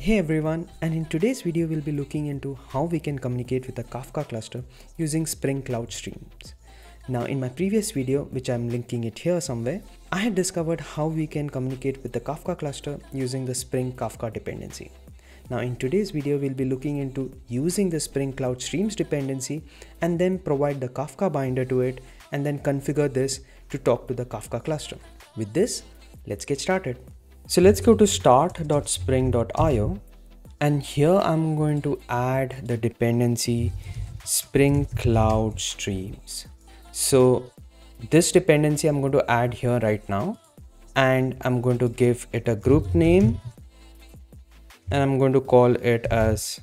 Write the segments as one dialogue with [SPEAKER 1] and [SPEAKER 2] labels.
[SPEAKER 1] Hey everyone, and in today's video we'll be looking into how we can communicate with a Kafka cluster using Spring Cloud Streams. Now in my previous video, which I'm linking it here somewhere, I had discovered how we can communicate with the Kafka cluster using the Spring Kafka dependency. Now in today's video we'll be looking into using the Spring Cloud Streams dependency and then provide the Kafka binder to it and then configure this to talk to the Kafka cluster. With this, let's get started. So let's go to start.spring.io and here I'm going to add the dependency Spring Cloud Streams. So this dependency I'm going to add here right now, and I'm going to give it a group name and I'm going to call it as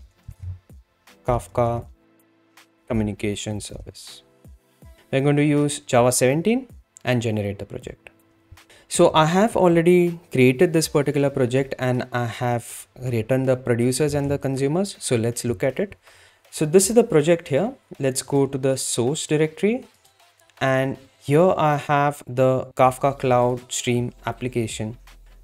[SPEAKER 1] Kafka Communication Service. We're going to use Java 17 and generate the project. So I have already created this particular project and I have written the producers and the consumers. So let's look at it. So this is the project here. Let's go to the source directory and here I have the Kafka Cloud Stream application.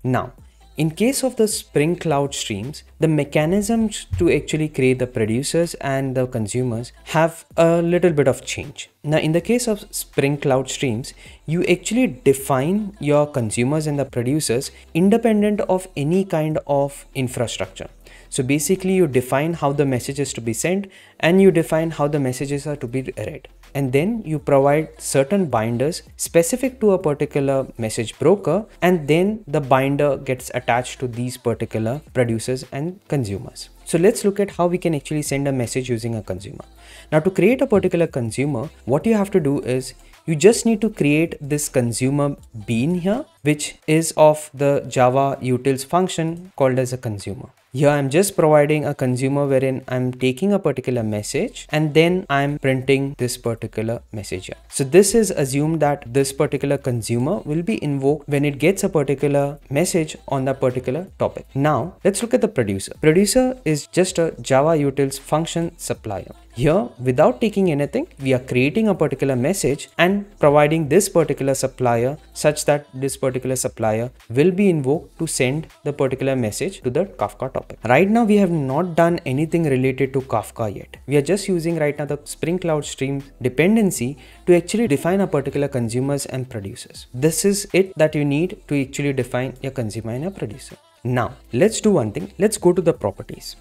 [SPEAKER 1] Now, in case of the Spring Cloud Streams, the mechanisms to actually create the producers and the consumers have a little bit of change. Now, in the case of Spring Cloud Streams, you actually define your consumers and the producers independent of any kind of infrastructure. So basically you define how the message is to be sent and you define how the messages are to be read. And then you provide certain binders specific to a particular message broker, and then the binder gets attached to these particular producers and consumers. So let's look at how we can actually send a message using a consumer. Now to create a particular consumer, what you have to do is you just need to create this consumer bean here, which is of the Java utils function called as a consumer. Here I'm just providing a consumer wherein I'm taking a particular message and then I'm printing this particular message here. So this is assumed that this particular consumer will be invoked when it gets a particular message on that particular topic. Now let's look at the producer. Producer is just a Java utils function supplier. Here, without taking anything, we are creating a particular message and providing this particular supplier such that this particular supplier will be invoked to send the particular message to the Kafka topic. Right now, we have not done anything related to Kafka yet. We are just using right now the Spring Cloud Stream dependency to actually define a particular consumers and producers. This is it that you need to actually define your consumer and your producer. Now, let's do one thing. Let's go to the properties.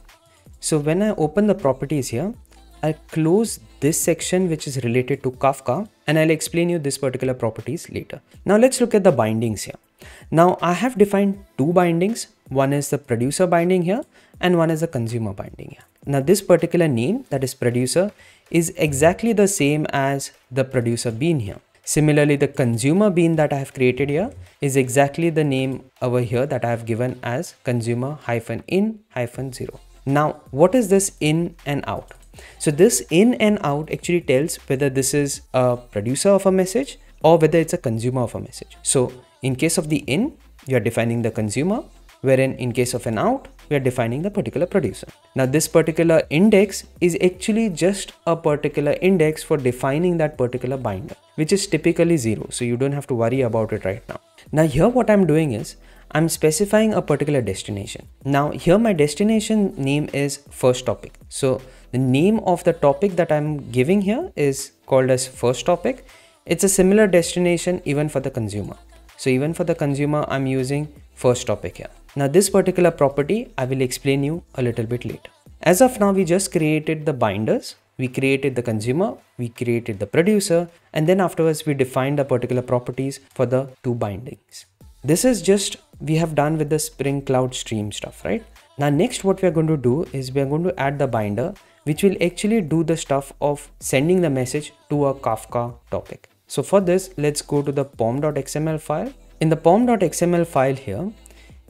[SPEAKER 1] So when I open the properties here, I'll close this section which is related to Kafka and I'll explain you this particular properties later. Now let's look at the bindings here. Now I have defined two bindings. One is the producer binding here and one is the consumer binding here. Now this particular name, that is producer, is exactly the same as the producer bean here. Similarly, the consumer bean that I have created here is exactly the name over here that I have given as consumer-in-0. Now what is this in and out? So this in and out actually tells whether this is a producer of a message or whether it's a consumer of a message. So in case of the in, you are defining the consumer, wherein in case of an out, we are defining the particular producer. Now this particular index is actually just a particular index for defining that particular binder, which is typically 0. So you don't have to worry about it right now. Now here what I'm doing is I'm specifying a particular destination. Now here my destination name is first topic. So the name of the topic that I'm giving here is called as first topic. It's a similar destination even for the consumer. So even for the consumer, I'm using first topic here. Now this particular property, I will explain you a little bit later. As of now, we just created the binders. We created the consumer, we created the producer, and then afterwards we defined the particular properties for the two bindings. This is just we have done with the Spring Cloud Stream stuff, right? Now next what we are going to do is we are going to add the binder which will actually do the stuff of sending the message to a Kafka topic. So for this, let's go to the pom.xml file. In the pom.xml file here,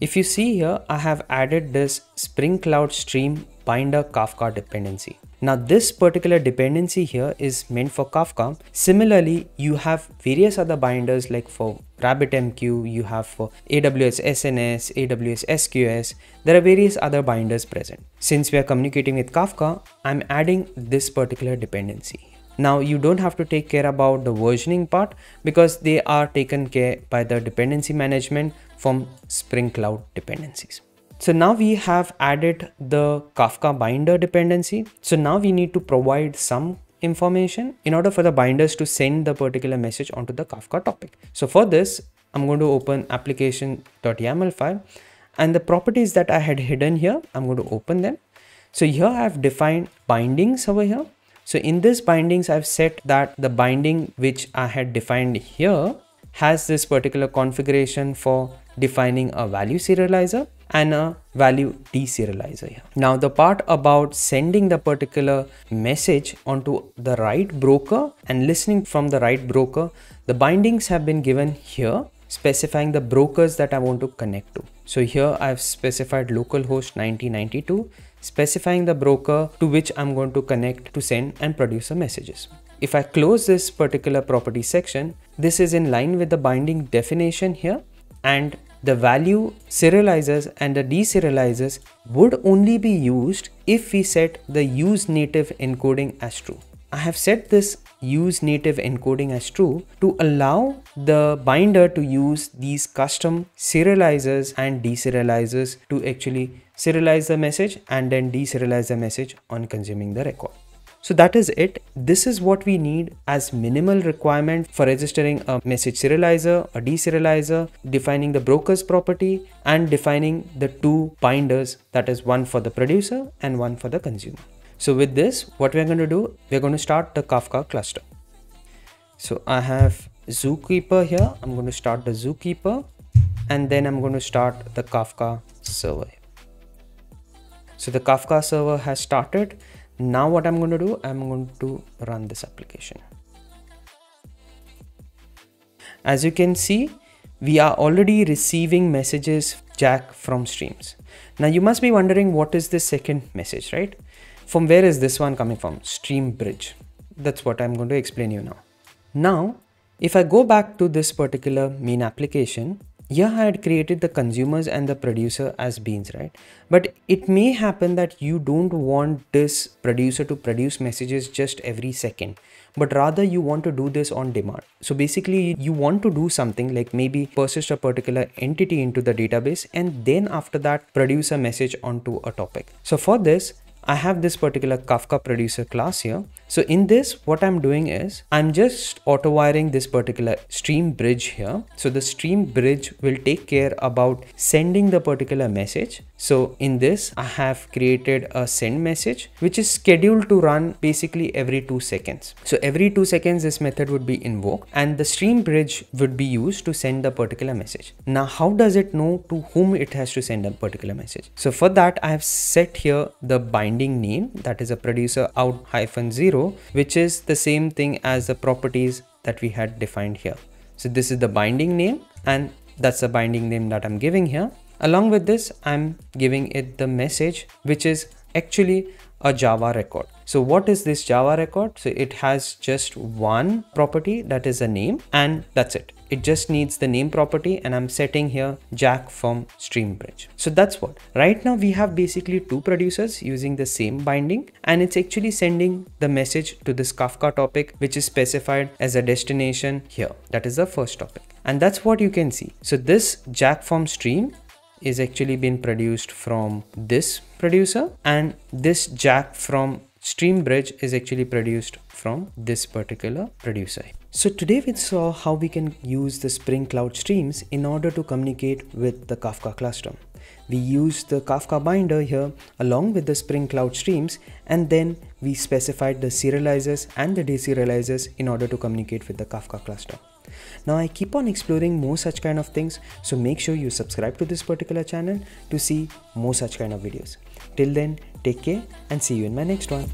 [SPEAKER 1] if you see here, I have added this Spring Cloud Stream binder Kafka dependency. Now this particular dependency here is meant for Kafka. Similarly, you have various other binders like for RabbitMQ, you have for AWS SNS, AWS SQS. There are various other binders present. Since we are communicating with Kafka, I'm adding this particular dependency. Now you don't have to take care about the versioning part because they are taken care by the dependency management from Spring Cloud dependencies. So now we have added the Kafka binder dependency. So now we need to provide some information in order for the binders to send the particular message onto the Kafka topic. So for this, I'm going to open application.yaml file, and the properties that I had hidden here, I'm going to open them. So here I have defined bindings over here. So in this bindings, I've set that the binding which I had defined here has this particular configuration for defining a value serializer and a value deserializer here. Now the part about sending the particular message onto the right broker and listening from the right broker, the bindings have been given here, specifying the brokers that I want to connect to. So here I've specified localhost 9092, specifying the broker to which I'm going to connect to send and produce the messages. If I close this particular property section, this is in line with the binding definition here, and the value serializers and the deserializers would only be used if we set the use native encoding as true. I have set this use native encoding as true to allow the binder to use these custom serializers and deserializers to actually serialize the message and then deserialize the message on consuming the record. So that is it. This is what we need as minimal requirement for registering a message serializer, a deserializer, defining the broker's property, and defining the two binders, that is one for the producer and one for the consumer. So with this, what we're going to do, we're going to start the Kafka cluster. So I have Zookeeper here. I'm going to start the Zookeeper, and then I'm going to start the Kafka server. So the Kafka server has started. Now what I'm going to do, I'm going to run this application. As you can see, we are already receiving messages Jack from streams. Now you must be wondering, what is this second message, right? From where is this one coming from? Stream bridge. That's what I'm going to explain you now. Now, if I go back to this particular main application, here I had created the consumers and the producer as beans, right? But it may happen that you don't want this producer to produce messages just every second, but rather you want to do this on demand. So basically you want to do something like maybe persist a particular entity into the database and then after that produce a message onto a topic. So for this, I have this particular Kafka producer class here. So in this, what I'm doing is I'm just auto wiring this particular stream bridge here. So the stream bridge will take care about sending the particular message. So in this, I have created a send message, which is scheduled to run basically every 2 seconds. So every 2 seconds, this method would be invoked and the stream bridge would be used to send the particular message. Now, how does it know to whom it has to send a particular message? So for that, I have set here the binding name, that is a producer out -0, which is the same thing as the properties that we had defined here. So this is the binding name and that's the binding name that I'm giving here. Along with this, I'm giving it the message, which is actually a Java record. So what is this Java record? So it has just one property, that is a name, and that's it. It just needs the name property, and I'm setting here Jack from stream bridge. So that's what. Right now we have basically two producers using the same binding, and it's actually sending the message to this Kafka topic, which is specified as a destination here. That is the first topic. And that's what you can see. So this Jack from stream is actually been produced from this producer, and this Jack from stream bridge is actually produced from this particular producer. So today we saw how we can use the Spring Cloud Streams in order to communicate with the Kafka cluster. We used the Kafka binder here along with the Spring Cloud Streams, and then we specified the serializers and the deserializers in order to communicate with the Kafka cluster. Now I keep on exploring more such kind of things, so make sure you subscribe to this particular channel to see more such kind of videos. Till then, take care and see you in my next one.